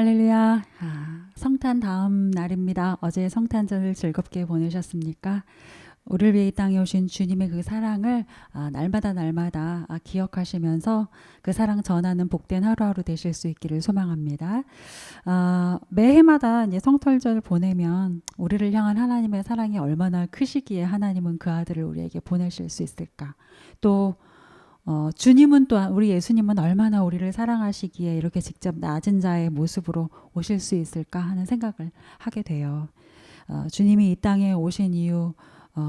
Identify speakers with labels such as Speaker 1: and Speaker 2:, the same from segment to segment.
Speaker 1: 할렐루야. 성탄 다음 날입니다. 어제 성탄절을 즐겁게 보내셨습니까? 우리를 위해 이 땅에 오신 주님의 그 사랑을 날마다 기억하시면서 그 사랑 전하는 복된 하루하루 되실 수 있기를 소망합니다. 매해마다 이제 성탄절을 보내면 우리를 향한 하나님의 사랑이 얼마나 크시기에 하나님은 그 아들을 우리에게 보내실 수 있을까? 또 주님은 또한 우리 예수님은 얼마나 우리를 사랑하시기에 이렇게 직접 낮은 자의 모습으로 오실 수 있을까 하는 생각을 하게 돼요. 주님이 이 땅에 오신 이유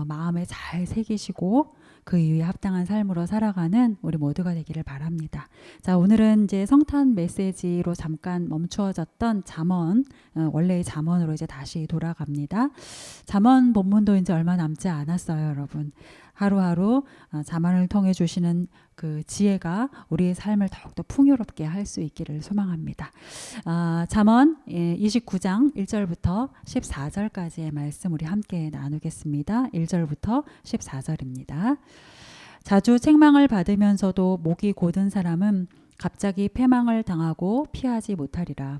Speaker 1: 마음에 잘 새기시고 그 이유에 합당한 삶으로 살아가는 우리 모두가 되기를 바랍니다. 자, 오늘은 이제 성탄 메시지로 잠깐 멈추어졌던 잠언, 원래의 잠언으로 이제 다시 돌아갑니다. 잠언 본문도 이제 얼마 남지 않았어요, 여러분. 하루하루 잠언을 통해 주시는 그 지혜가 우리의 삶을 더욱더 풍요롭게 할 수 있기를 소망합니다. 잠언 29장 1절부터 14절까지의 말씀 우리 함께 나누겠습니다. 1절부터 14절입니다. 자주 책망을 받으면서도 목이 곧은 사람은 갑자기 패망을 당하고 피하지 못하리라.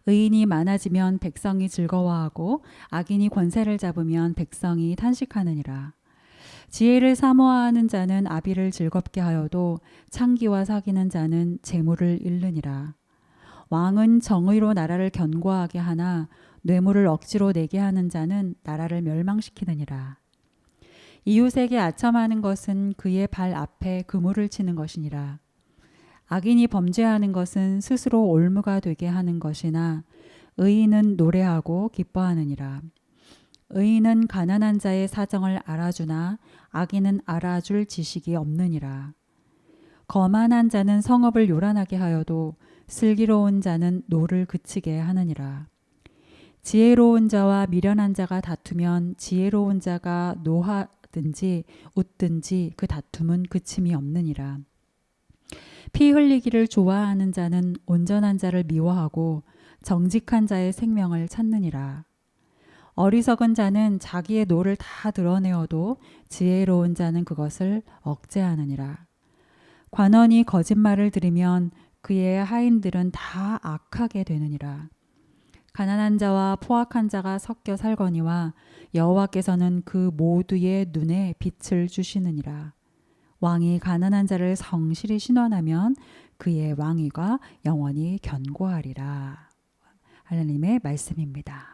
Speaker 1: 의인이 많아지면 백성이 즐거워하고 악인이 권세를 잡으면 백성이 탄식하느니라. 지혜를 사모하는 자는 아비를 즐겁게 하여도 창기와 사귀는 자는 재물을 잃느니라. 왕은 정의로 나라를 견고하게 하나 뇌물을 억지로 내게 하는 자는 나라를 멸망시키느니라. 이웃에게 아첨하는 것은 그의 발 앞에 그물을 치는 것이니라. 악인이 범죄하는 것은 스스로 올무가 되게 하는 것이나 의인은 노래하고 기뻐하느니라. 의인은 가난한 자의 사정을 알아주나 악인은 알아줄 지식이 없느니라. 거만한 자는 성읍을 요란하게 하여도 슬기로운 자는 노를 그치게 하느니라. 지혜로운 자와 미련한 자가 다투면 지혜로운 자가 노하든지 웃든지 그 다툼은 그침이 없느니라. 피 흘리기를 좋아하는 자는 온전한 자를 미워하고 정직한 자의 생명을 찾느니라. 어리석은 자는 자기의 노를 다 드러내어도 지혜로운 자는 그것을 억제하느니라. 관원이 거짓말을 들으면 그의 하인들은 다 악하게 되느니라. 가난한 자와 포악한 자가 섞여 살거니와 여호와께서는 그 모두의 눈에 빛을 주시느니라. 왕이 가난한 자를 성실히 신원하면 그의 왕위가 영원히 견고하리라. 하나님의 말씀입니다.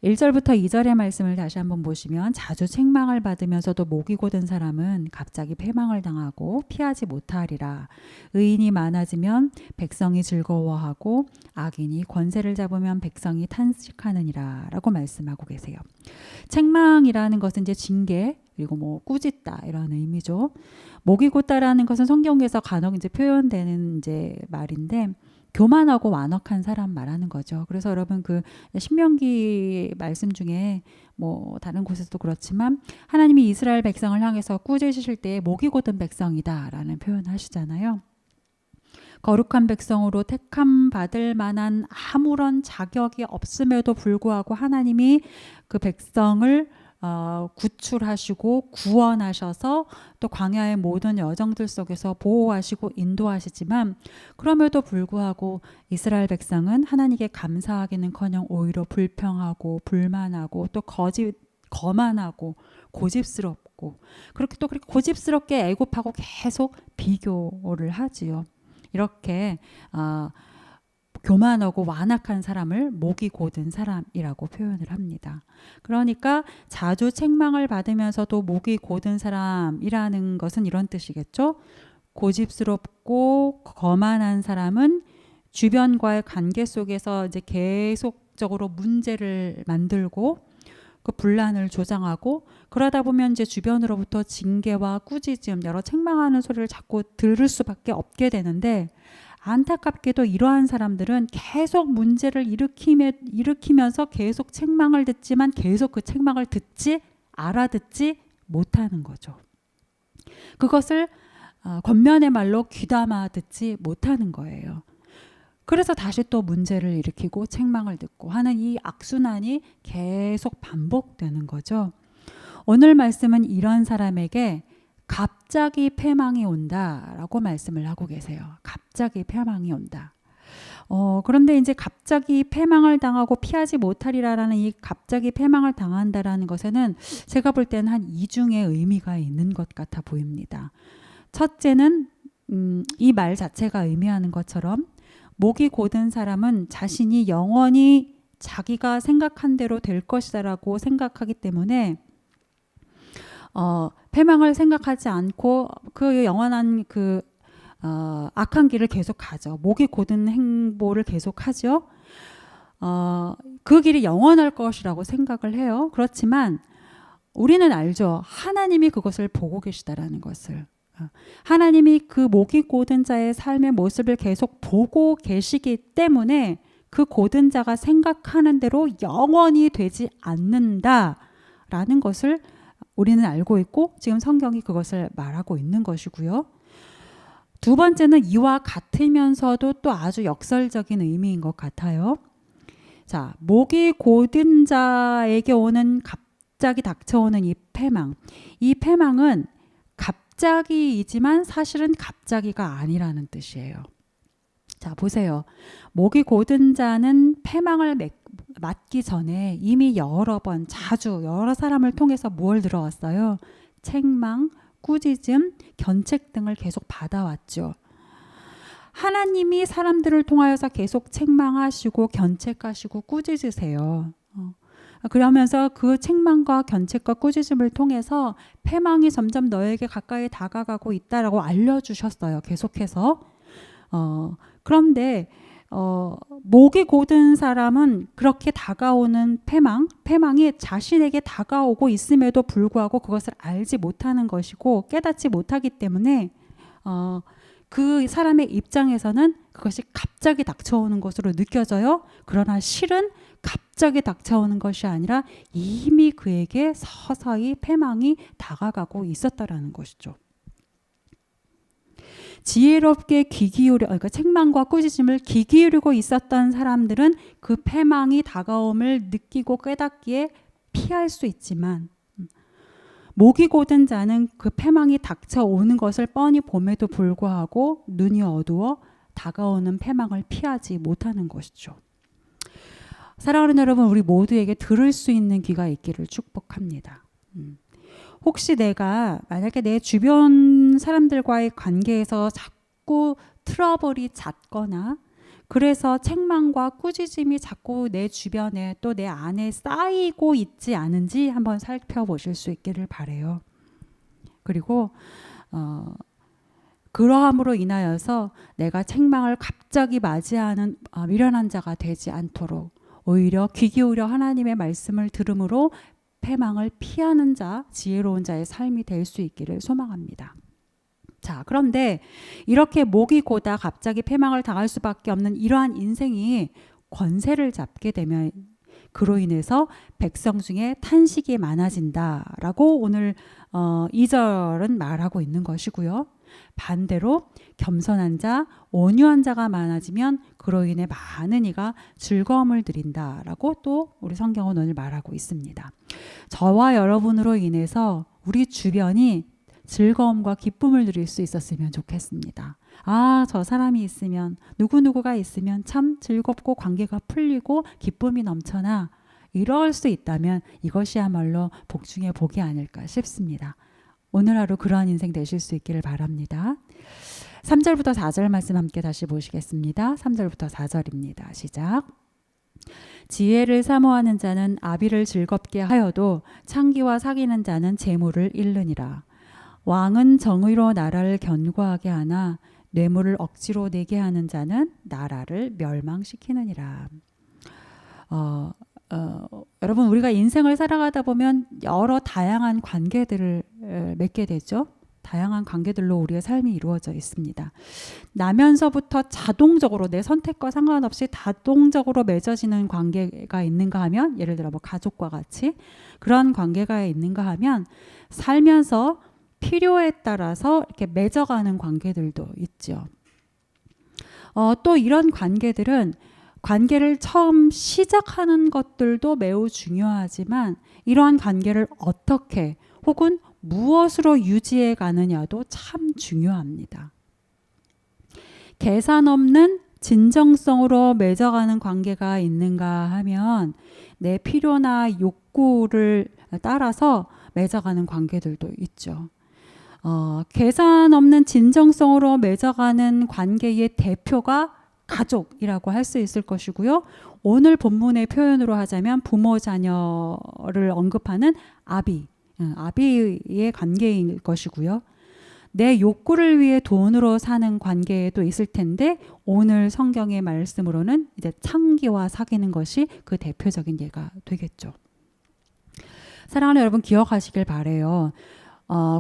Speaker 1: 1절부터 2절의 말씀을 다시 한번 보시면 자주 책망을 받으면서도 목이 곧은 사람은 갑자기 패망을 당하고 피하지 못하리라. 의인이 많아지면 백성이 즐거워하고 악인이 권세를 잡으면 백성이 탄식하느니라 라고 말씀하고 계세요. 책망이라는 것은 이제 징계 그리고 뭐 꾸짖다 이런 의미죠. 목이 곧다라는 것은 성경에서 간혹 이제 표현되는 이제 말인데 교만하고 완악한 사람 말하는 거죠. 그래서 여러분 그 신명기 말씀 중에 뭐 다른 곳에서도 그렇지만 하나님이 이스라엘 백성을 향해서 꾸짖으실 때 목이 곧은 백성이다라는 표현 하시잖아요. 거룩한 백성으로 택함 받을 만한 아무런 자격이 없음에도 불구하고 하나님이 그 백성을 구출하시고 구원하셔서 또 광야의 모든 여정들 속에서 보호하시고 인도하시지만 그럼에도 불구하고 이스라엘 백성은 하나님께 감사하기는커녕 오히려 불평하고 불만하고 또 거만하고 고집스럽고 그렇게 또 그렇게 고집스럽게 애굽하고 계속 비교를 하지요. 이렇게 교만하고 완악한 사람을 목이 곧은 사람이라고 표현을 합니다. 그러니까 자주 책망을 받으면서도 목이 곧은 사람이라는 것은 이런 뜻이겠죠. 고집스럽고 거만한 사람은 주변과의 관계 속에서 이제 계속적으로 문제를 만들고 그 분란을 조장하고 그러다 보면 이제 주변으로부터 징계와 꾸짖음 여러 책망하는 소리를 자꾸 들을 수밖에 없게 되는데 안타깝게도 이러한 사람들은 계속 문제를 일으키면서 계속 책망을 듣지만 계속 그 책망을 알아듣지 못하는 거죠. 그것을 권면의 말로 귀담아 듣지 못하는 거예요. 그래서 다시 또 문제를 일으키고 책망을 듣고 하는 이 악순환이 계속 반복되는 거죠. 오늘 말씀은 이런 사람에게 갑자기 패망이 온다라고 말씀을 하고 계세요. 갑자기 패망이 온다. 그런데 이제 갑자기 패망을 당하고 피하지 못하리라라는 이 갑자기 패망을 당한다라는 것에는 제가 볼 때는 한 이중의 의미가 있는 것 같아 보입니다. 첫째는 이 말 자체가 의미하는 것처럼 목이 곧은 사람은 자신이 영원히 자기가 생각한 대로 될 것이다라고 생각하기 때문에 패망을 생각하지 않고 그 영원한 그 악한 길을 계속 가죠. 목이 곧은 행보를 계속 하죠. 그 길이 영원할 것이라고 생각을 해요. 그렇지만 우리는 알죠. 하나님이 그것을 보고 계시다라는 것을. 하나님이 그 목이 곧은 자의 삶의 모습을 계속 보고 계시기 때문에 그 곧은 자가 생각하는 대로 영원히 되지 않는다라는 것을 우리는 알고 있고 지금 성경이 그것을 말하고 있는 것이고요. 두 번째는 이와 같으면서도 또 아주 역설적인 의미인 것 같아요. 자, 목이 곧은 자에게 오는 갑자기 닥쳐오는 이 패망. 이 패망은 갑자기이지만 사실은 갑자기가 아니라는 뜻이에요. 자, 보세요. 목이 곧은 자는 패망을 맞기 전에 이미 여러 번 자주 여러 사람을 통해서 뭘 들어왔어요? 책망, 꾸짖음, 견책 등을 계속 받아왔죠. 하나님이 사람들을 통하여서 계속 책망하시고 견책하시고 꾸짖으세요. 그러면서 그 책망과 견책과 꾸짖음을 통해서 패망이 점점 너에게 가까이 다가가고 있다라고 알려주셨어요. 계속해서. 그런데 목이 곧은 사람은 그렇게 다가오는 패망이 자신에게 다가오고 있음에도 불구하고 그것을 알지 못하는 것이고 깨닫지 못하기 때문에 그 사람의 입장에서는 그것이 갑자기 닥쳐오는 것으로 느껴져요. 그러나 실은 갑자기 닥쳐오는 것이 아니라 이미 그에게 서서히 패망이 다가가고 있었다라는 것이죠. 지혜롭게 그러니까 책망과 꾸짖음을 귀 기울이고 있었던 사람들은 그 패망이 다가옴을 느끼고 깨닫기에 피할 수 있지만 목이 곧은 자는 그 패망이 닥쳐오는 것을 뻔히 봄에도 불구하고 눈이 어두워 다가오는 패망을 피하지 못하는 것이죠. 사랑하는 여러분, 우리 모두에게 들을 수 있는 귀가 있기를 축복합니다. 혹시 내가 만약에 내 주변 사람들과의 관계에서 자꾸 트러블이 잦거나 그래서 책망과 꾸짖음이 자꾸 내 주변에 또 내 안에 쌓이고 있지 않은지 한번 살펴보실 수 있기를 바라요. 그리고 그러함으로 인하여서 내가 책망을 갑자기 맞이하는 미련한 자가 되지 않도록 오히려 귀 기울여 하나님의 말씀을 들음으로 패망을 피하는 자, 지혜로운 자의 삶이 될 수 있기를 소망합니다. 자, 그런데 이렇게 목이 고다 갑자기 패망을 당할 수밖에 없는 이러한 인생이 권세를 잡게 되면 그로 인해서 백성 중에 탄식이 많아진다라고 오늘 2절은 말하고 있는 것이고요. 반대로 겸손한 자, 온유한 자가 많아지면 그로 인해 많은 이가 즐거움을 드린다라고 또 우리 성경은 오늘 말하고 있습니다. 저와 여러분으로 인해서 우리 주변이 즐거움과 기쁨을 누릴 수 있었으면 좋겠습니다. 저 사람이 있으면 누구누구가 있으면 참 즐겁고 관계가 풀리고 기쁨이 넘쳐나 이럴 수 있다면 이것이야말로 복 중에 복이 아닐까 싶습니다. 오늘 하루 그러한 인생 되실 수 있기를 바랍니다. 3절부터 4절 말씀 함께 다시 보시겠습니다. 3절부터 4절입니다. 시작. 지혜를 사모하는 자는 아비를 즐겁게 하여도 창기와 사귀는 자는 재물을 잃느니라. 왕은 정의로 나라를 견고하게 하나 뇌물을 억지로 내게 하는 자는 나라를 멸망시키느니라. 여러분, 우리가 인생을 살아가다 보면 여러 다양한 관계들을 맺게 되죠. 다양한 관계들로 우리의 삶이 이루어져 있습니다. 나면서부터 자동적으로 내 선택과 상관없이 자동적으로 맺어지는 관계가 있는가 하면 예를 들어 가족과 같이 그런 관계가 있는가 하면 살면서 필요에 따라서 이렇게 맺어가는 관계들도 있죠. 또 이런 관계를 처음 시작하는 것들도 매우 중요하지만 이러한 관계를 어떻게 혹은 무엇으로 유지해 가느냐도 참 중요합니다. 계산 없는 진정성으로 맺어가는 관계가 있는가 하면 내 필요나 욕구를 따라서 맺어가는 관계들도 있죠. 계산 없는 진정성으로 맺어가는 관계의 대표가 가족이라고 할 수 있을 것이고요. 오늘 본문의 표현으로 하자면 부모 자녀를 언급하는 아비의 관계일 것이고요. 내 욕구를 위해 돈으로 사는 관계도 있을 텐데 오늘 성경의 말씀으로는 이제 창기와 사귀는 것이 그 대표적인 예가 되겠죠. 사랑하는 여러분, 기억하시길 바래요.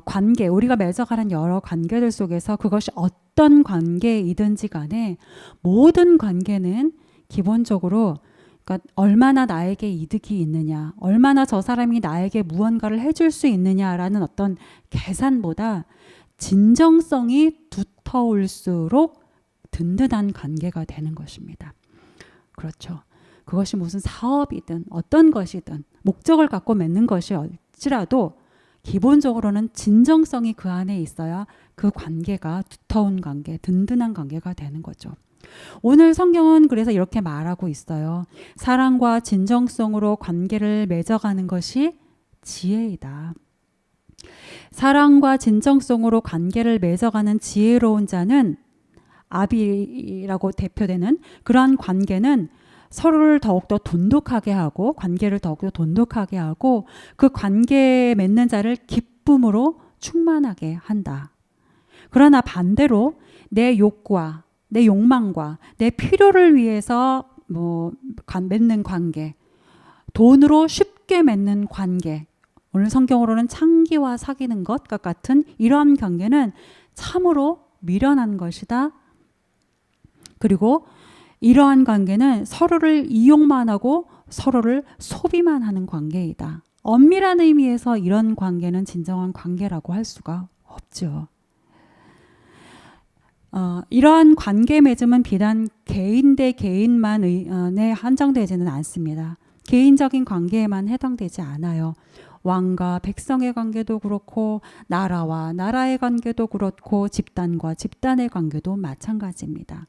Speaker 1: 관계, 우리가 맺어가는 여러 관계들 속에서 그것이 어떤 관계이든지 간에 모든 관계는 기본적으로 그러니까 얼마나 나에게 이득이 있느냐, 얼마나 저 사람이 나에게 무언가를 해줄 수 있느냐라는 어떤 계산보다 진정성이 두터울수록 든든한 관계가 되는 것입니다. 그렇죠. 그것이 무슨 사업이든 어떤 것이든 목적을 갖고 맺는 것일지라도 기본적으로는 진정성이 그 안에 있어야 그 관계가 두터운 관계, 든든한 관계가 되는 거죠. 오늘 성경은 그래서 이렇게 말하고 있어요. 사랑과 진정성으로 관계를 맺어가는 것이 지혜이다. 사랑과 진정성으로 관계를 맺어가는 지혜로운 자는 아비라고 대표되는 그러한 관계는 서로를 더욱더 돈독하게 하고 관계를 더욱더 돈독하게 하고 그 관계에 맺는 자를 기쁨으로 충만하게 한다. 그러나 반대로 내 욕구와 내 욕망과 내 필요를 위해서 맺는 관계, 돈으로 쉽게 맺는 관계, 오늘 성경으로는 창기와 사귀는 것과 같은 이러한 관계는 참으로 미련한 것이다. 그리고 이러한 관계는 서로를 이용만 하고 서로를 소비만 하는 관계이다. 엄밀한 의미에서 이런 관계는 진정한 관계라고 할 수가 없죠. 이러한 관계 맺음은 비단 개인 대 개인만에 한정되지는 않습니다. 개인적인 관계에만 해당되지 않아요. 왕과 백성의 관계도 그렇고 나라와 나라의 관계도 그렇고 집단과 집단의 관계도 마찬가지입니다.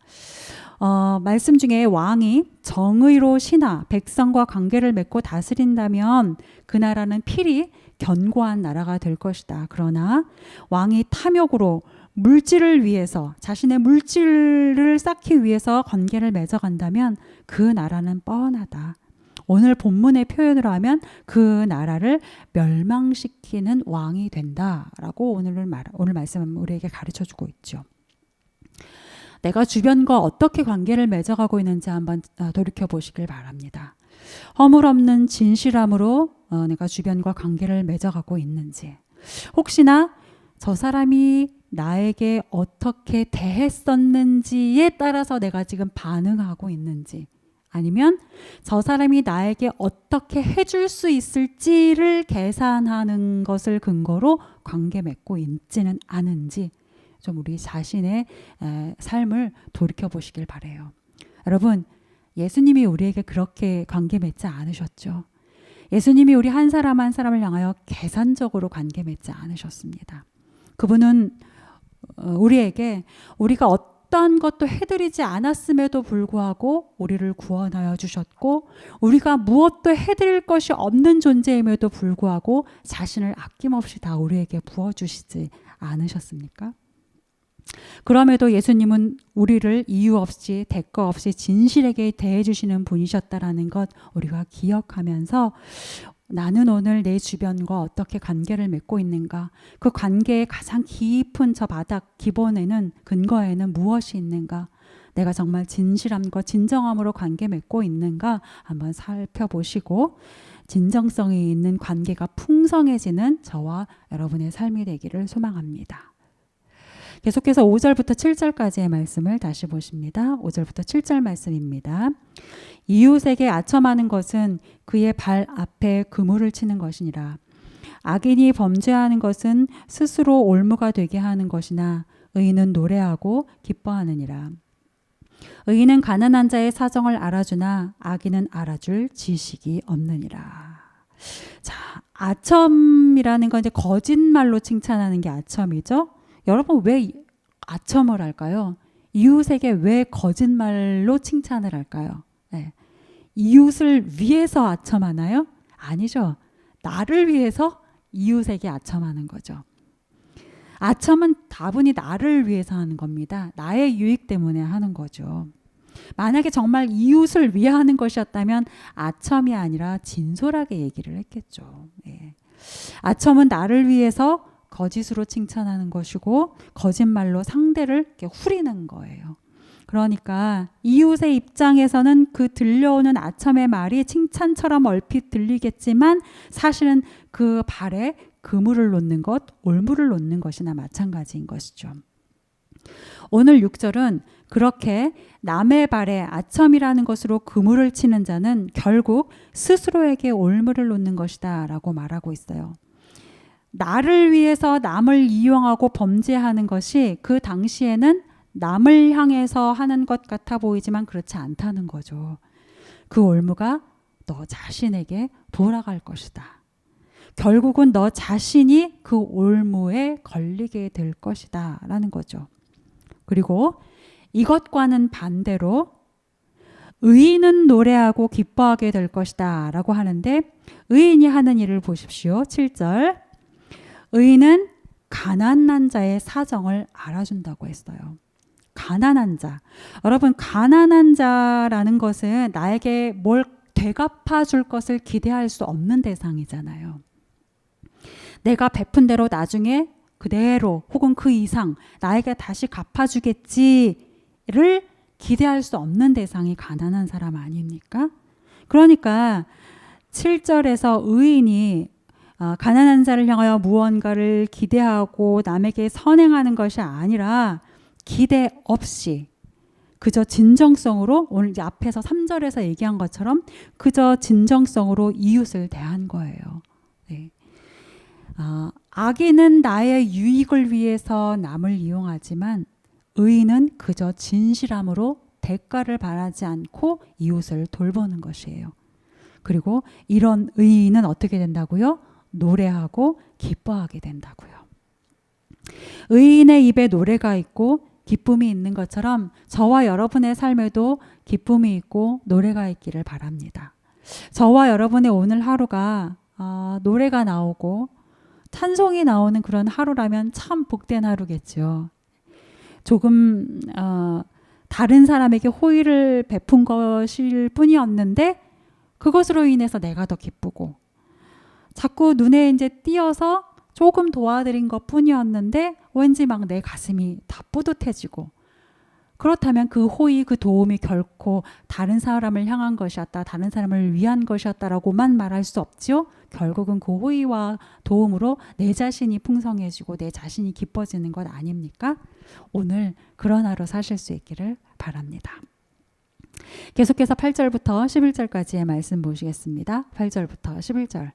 Speaker 1: 말씀 중에 왕이 정의로 신하, 백성과 관계를 맺고 다스린다면 그 나라는 필히 견고한 나라가 될 것이다. 그러나 왕이 탐욕으로 물질을 위해서 자신의 물질을 쌓기 위해서 관계를 맺어간다면 그 나라는 뻔하다. 오늘 본문의 표현으로 하면 그 나라를 멸망시키는 왕이 된다라고 오늘 말씀은 우리에게 가르쳐주고 있죠. 내가 주변과 어떻게 관계를 맺어가고 있는지 한번 돌이켜보시길 바랍니다. 허물없는 진실함으로 내가 주변과 관계를 맺어가고 있는지, 혹시나 저 사람이 나에게 어떻게 대했었는지에 따라서 내가 지금 반응하고 있는지, 아니면 저 사람이 나에게 어떻게 해줄 수 있을지를 계산하는 것을 근거로 관계 맺고 있지는 않은지 좀 우리 자신의 삶을 돌이켜 보시길 바래요. 여러분, 예수님이 우리에게 그렇게 관계 맺지 않으셨죠. 예수님이 우리 한 사람 한 사람을 향하여 계산적으로 관계 맺지 않으셨습니다. 그분은 우리에게 우리가 어떤 것도 해드리지 않았음에도 불구하고 우리를 구원하여 주셨고, 우리가 무엇도 해드릴 것이 없는 존재임에도 불구하고 자신을 아낌없이 다 우리에게 부어주시지 않으셨습니까? 그럼에도 예수님은 우리를 이유 없이 대가 없이 진실하게 대해주시는 분이셨다라는 것 우리가 기억하면서 나는 오늘 내 주변과 어떻게 관계를 맺고 있는가, 그 관계의 가장 깊은 저 바닥 기본에는 근거에는 무엇이 있는가, 내가 정말 진실함과 진정함으로 관계 맺고 있는가 한번 살펴보시고 진정성이 있는 관계가 풍성해지는 저와 여러분의 삶이 되기를 소망합니다. 계속해서 5절부터 7절까지의 말씀을 다시 보십니다. 5절부터 7절 말씀입니다. 이웃에게 아첨하는 것은 그의 발 앞에 그물을 치는 것이니라. 악인이 범죄하는 것은 스스로 올무가 되게 하는 것이나 의인은 노래하고 기뻐하느니라. 의인은 가난한 자의 사정을 알아주나 악인은 알아줄 지식이 없느니라. 자, 아첨이라는 건 이제 거짓말로 칭찬하는 게 아첨이죠. 여러분, 왜 아첨을 할까요? 이웃에게 왜 거짓말로 칭찬을 할까요? 네. 이웃을 위해서 아첨하나요? 아니죠. 나를 위해서 이웃에게 아첨하는 거죠. 아첨은 다분히 나를 위해서 하는 겁니다. 나의 유익 때문에 하는 거죠. 만약에 정말 이웃을 위해 하는 것이었다면 아첨이 아니라 진솔하게 얘기를 했겠죠. 예. 아첨은 나를 위해서 거짓으로 칭찬하는 것이고 거짓말로 상대를 이렇게 후리는 거예요. 그러니까 이웃의 입장에서는 그 들려오는 아첨의 말이 칭찬처럼 얼핏 들리겠지만 사실은 그 발에 그물을 놓는 것, 올무를 놓는 것이나 마찬가지인 것이죠. 오늘 6절은 그렇게 남의 발에 아첨이라는 것으로 그물을 치는 자는 결국 스스로에게 올무를 놓는 것이다 라고 말하고 있어요. 나를 위해서 남을 이용하고 범죄하는 것이 그 당시에는 남을 향해서 하는 것 같아 보이지만 그렇지 않다는 거죠. 그 올무가 너 자신에게 돌아갈 것이다. 결국은 너 자신이 그 올무에 걸리게 될 것이다 라는 거죠. 그리고 이것과는 반대로 의인은 노래하고 기뻐하게 될 것이다 라고 하는데 의인이 하는 일을 보십시오. 7절 의인은 가난한 자의 사정을 알아준다고 했어요. 가난한 자. 여러분 가난한 자라는 것은 나에게 뭘 되갚아 줄 것을 기대할 수 없는 대상이잖아요. 내가 베푼 대로 나중에 그대로 혹은 그 이상 나에게 다시 갚아주겠지를 기대할 수 없는 대상이 가난한 사람 아닙니까? 그러니까 7절에서 의인이 가난한 자를 향하여 무언가를 기대하고 남에게 선행하는 것이 아니라 기대 없이 그저 진정성으로 오늘 이제 앞에서 3절에서 얘기한 것처럼 그저 진정성으로 이웃을 대한 거예요. 네. 악인은 나의 유익을 위해서 남을 이용하지만 의인은 그저 진실함으로 대가를 바라지 않고 이웃을 돌보는 것이에요. 그리고 이런 의인은 어떻게 된다고요? 노래하고 기뻐하게 된다고요. 의인의 입에 노래가 있고 기쁨이 있는 것처럼 저와 여러분의 삶에도 기쁨이 있고 노래가 있기를 바랍니다. 저와 여러분의 오늘 하루가 노래가 나오고 찬송이 나오는 그런 하루라면 참 복된 하루겠죠. 조금 다른 사람에게 호의를 베푼 것일 뿐이었는데 그것으로 인해서 내가 더 기쁘고 자꾸 눈에 이제 띄어서 조금 도와드린 것 뿐이었는데 왠지 막 내 가슴이 다 뿌듯해지고 그렇다면 그 호의, 그 도움이 결코 다른 사람을 향한 것이었다, 다른 사람을 위한 것이었다라고만 말할 수 없지요. 결국은 그 호의와 도움으로 내 자신이 풍성해지고 내 자신이 기뻐지는 것 아닙니까? 오늘 그런 하루 사실 수 있기를 바랍니다. 계속해서 8절부터 11절까지의 말씀 보시겠습니다. 8절부터 11절.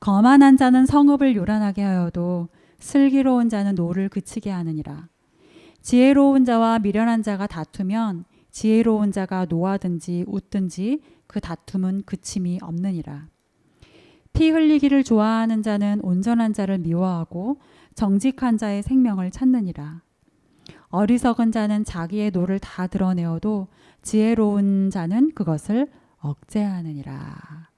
Speaker 1: 거만한 자는 성읍을 요란하게 하여도 슬기로운 자는 노를 그치게 하느니라. 지혜로운 자와 미련한 자가 다투면 지혜로운 자가 노하든지 웃든지 그 다툼은 그침이 없느니라. 피 흘리기를 좋아하는 자는 온전한 자를 미워하고 정직한 자의 생명을 찾느니라. 어리석은 자는 자기의 노를 다 드러내어도 지혜로운 자는 그것을 억제하느니라.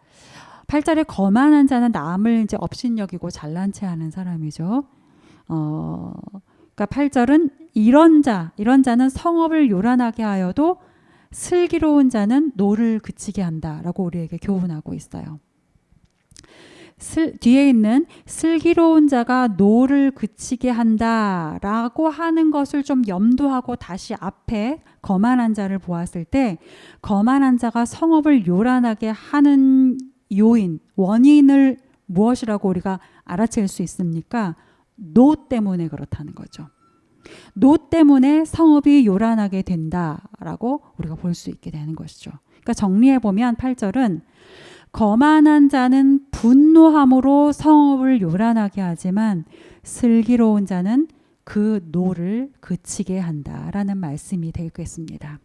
Speaker 1: 8절에 거만한 자는 남을 이제 업신여기고 잘난 체 하는 사람이죠. 그러니까 8절은 이런 자는 성읍을 요란하게 하여도 슬기로운 자는 노를 그치게 한다라고 우리에게 교훈하고 있어요. 뒤에 있는 슬기로운 자가 노를 그치게 한다라고 하는 것을 좀 염두하고 다시 앞에 거만한 자를 보았을 때 거만한 자가 성읍을 요란하게 하는 요인, 원인을 무엇이라고 우리가 알아챌 수 있습니까? 노 때문에 그렇다는 거죠. 노 때문에 성읍이 요란하게 된다라고 우리가 볼 수 있게 되는 것이죠. 그러니까 정리해보면 8절은 거만한 자는 분노함으로 성읍을 요란하게 하지만 슬기로운 자는 그 노를 그치게 한다라는 말씀이 되겠습니다.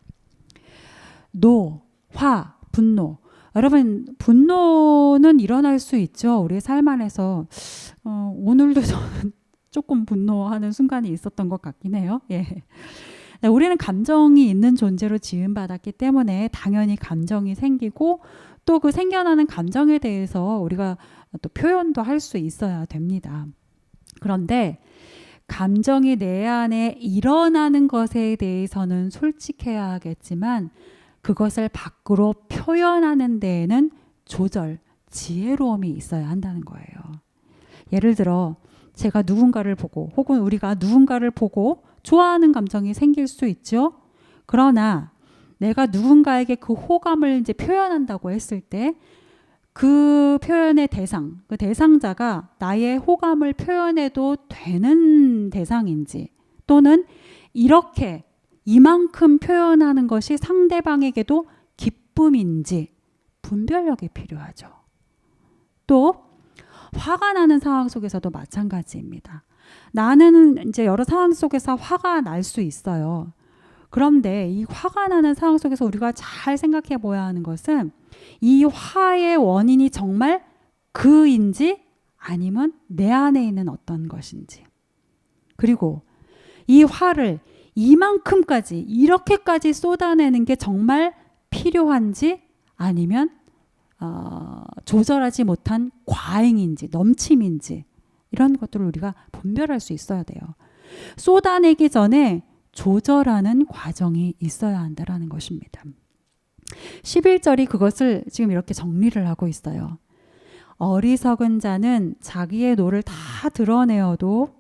Speaker 1: 노, 화, 분노. 여러분 분노는 일어날 수 있죠. 우리의 삶 안에서 오늘도 저는 조금 분노하는 순간이 있었던 것 같긴 해요. 예. 우리는 감정이 있는 존재로 지음받았기 때문에 당연히 감정이 생기고 또 그 생겨나는 감정에 대해서 우리가 또 표현도 할 수 있어야 됩니다. 그런데 감정이 내 안에 일어나는 것에 대해서는 솔직해야 하겠지만 그것을 밖으로 표현하는 데에는 조절, 지혜로움이 있어야 한다는 거예요. 예를 들어 제가 누군가를 보고 혹은 우리가 누군가를 보고 좋아하는 감정이 생길 수 있죠. 그러나 내가 누군가에게 그 호감을 이제 표현한다고 했을 때 그 표현의 대상, 그 대상자가 나의 호감을 표현해도 되는 대상인지 또는 이렇게 이만큼 표현하는 것이 상대방에게도 기쁨인지 분별력이 필요하죠. 또 화가 나는 상황 속에서도 마찬가지입니다. 나는 이제 여러 상황 속에서 화가 날 수 있어요. 그런데 이 화가 나는 상황 속에서 우리가 잘 생각해 보아야 하는 것은 이 화의 원인이 정말 그인지 아니면 내 안에 있는 어떤 것인지, 그리고 이 화를 이만큼까지 이렇게까지 쏟아내는 게 정말 필요한지 아니면 조절하지 못한 과잉인지 넘침인지 이런 것들을 우리가 분별할 수 있어야 돼요. 쏟아내기 전에 조절하는 과정이 있어야 한다는 것입니다. 11절이 그것을 지금 이렇게 정리를 하고 있어요. 어리석은 자는 자기의 노를 다 드러내어도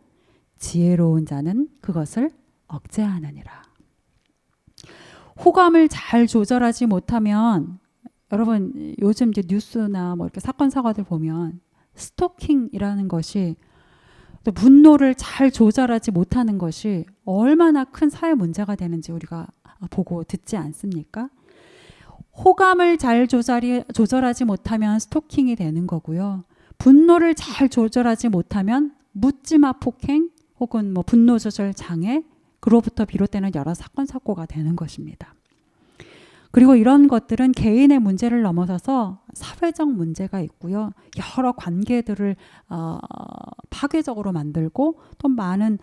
Speaker 1: 지혜로운 자는 그것을 억제하느니라. 호감을 잘 조절하지 못하면 여러분 요즘 이제 뉴스나 뭐 이렇게 사건 사고들 보면 스토킹이라는 것이 또 분노를 잘 조절하지 못하는 것이 얼마나 큰 사회 문제가 되는지 우리가 보고 듣지 않습니까? 호감을 잘 조절하지 못하면 스토킹이 되는 거고요. 분노를 잘 조절하지 못하면 묻지마 폭행 혹은 뭐 분노 조절 장애 그로부터 비롯되는 여러 사건 사고가 되는 것입니다. 그리고 이런 것들은 개인의 문제를 넘어서서 사회적 문제가 있고요. 여러 관계들을 파괴적으로 만들고 또 많은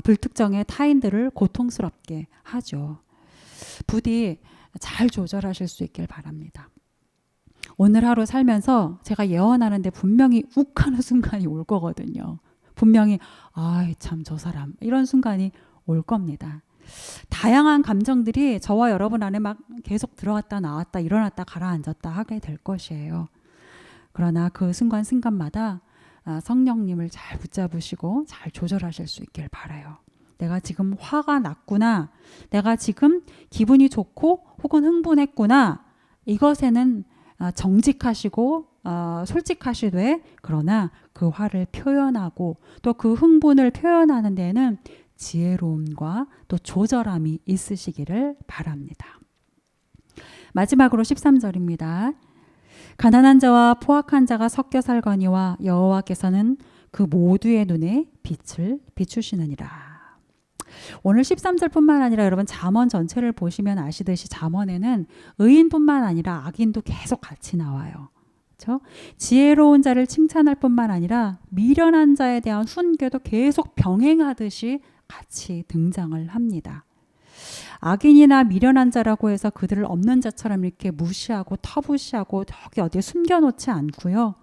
Speaker 1: 불특정의 타인들을 고통스럽게 하죠. 부디 잘 조절하실 수 있길 바랍니다. 오늘 하루 살면서 제가 예언하는데 분명히 욱하는 순간이 올 거거든요. 분명히 아이 참 저 사람 이런 순간이 올 겁니다. 다양한 감정들이 저와 여러분 안에 막 계속 들어갔다 나왔다 일어났다 가라앉았다 하게 될 것이에요. 그러나 그 순간순간마다 성령님을 잘 붙잡으시고 잘 조절하실 수 있길 바라요. 내가 지금 화가 났구나. 내가 지금 기분이 좋고 혹은 흥분했구나. 이것에는 정직하시고 솔직하시되 그러나 그 화를 표현하고 또 그 흥분을 표현하는 데는 지혜로움과 또 조절함이 있으시기를 바랍니다. 마지막으로 13절입니다. 가난한 자와 포악한 자가 섞여 살거니와 여호와께서는 그 모두의 눈에 빛을 비추시느니라. 오늘 13절뿐만 아니라 여러분 잠언 전체를 보시면 아시듯이 잠언에는 의인뿐만 아니라 악인도 계속 같이 나와요. 그렇죠? 지혜로운 자를 칭찬할 뿐만 아니라 미련한 자에 대한 훈계도 계속 병행하듯이 같이 등장을 합니다. 악인이나 미련한 자라고 해서 그들을 없는 자처럼 이렇게 무시하고 터부시하고 저기 어디에 숨겨놓지 않고요.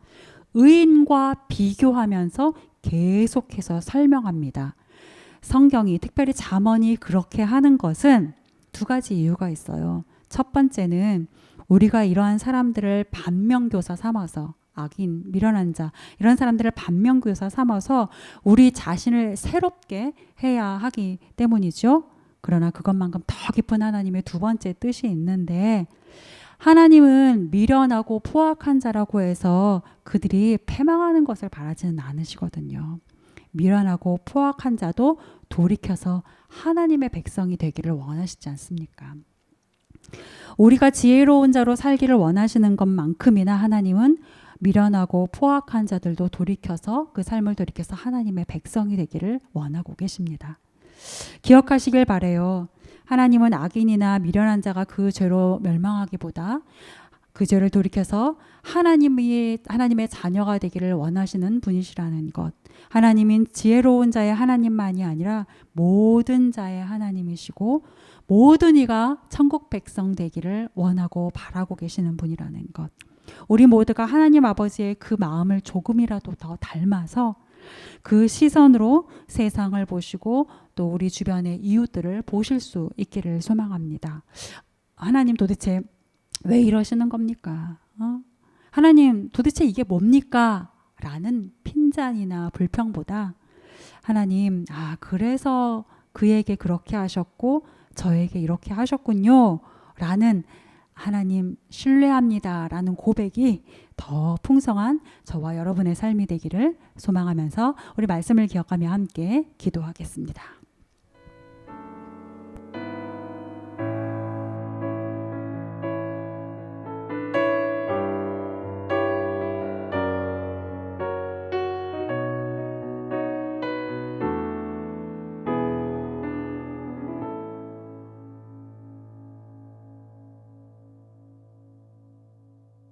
Speaker 1: 의인과 비교하면서 계속해서 설명합니다. 성경이 특별히 잠언이 그렇게 하는 것은 두 가지 이유가 있어요. 첫 번째는 우리가 이러한 사람들을 반면교사 삼아서 악인, 미련한 자 이런 사람들을 반면교사 삼아서 우리 자신을 새롭게 해야 하기 때문이죠. 그러나 그것만큼 더 깊은 하나님의 두 번째 뜻이 있는데 하나님은 미련하고 포악한 자라고 해서 그들이 패망하는 것을 바라지는 않으시거든요. 미련하고 포악한 자도 돌이켜서 하나님의 백성이 되기를 원하시지 않습니까? 우리가 지혜로운 자로 살기를 원하시는 것만큼이나 하나님은 미련하고 포악한 자들도 돌이켜서 그 삶을 돌이켜서 하나님의 백성이 되기를 원하고 계십니다. 기억하시길 바라요. 하나님은 악인이나 미련한 자가 그 죄로 멸망하기보다 그 죄를 돌이켜서 하나님의 자녀가 되기를 원하시는 분이시라는 것. 하나님은 지혜로운 자의 하나님만이 아니라 모든 자의 하나님이시고 모든 이가 천국 백성 되기를 원하고 바라고 계시는 분이라는 것. 우리 모두가 하나님 아버지의 그 마음을 조금이라도 더 닮아서 그 시선으로 세상을 보시고 또 우리 주변의 이웃들을 보실 수 있기를 소망합니다. 하나님 도대체 왜 이러시는 겁니까? 하나님 도대체 이게 뭡니까? 라는 핀잔이나 불평보다 하나님, 그래서 그에게 그렇게 하셨고 저에게 이렇게 하셨군요. 라는 하나님 신뢰합니다. 라는 고백이 더 풍성한 저와 여러분의 삶이 되기를 소망하면서 우리 말씀을 기억하며 함께 기도하겠습니다.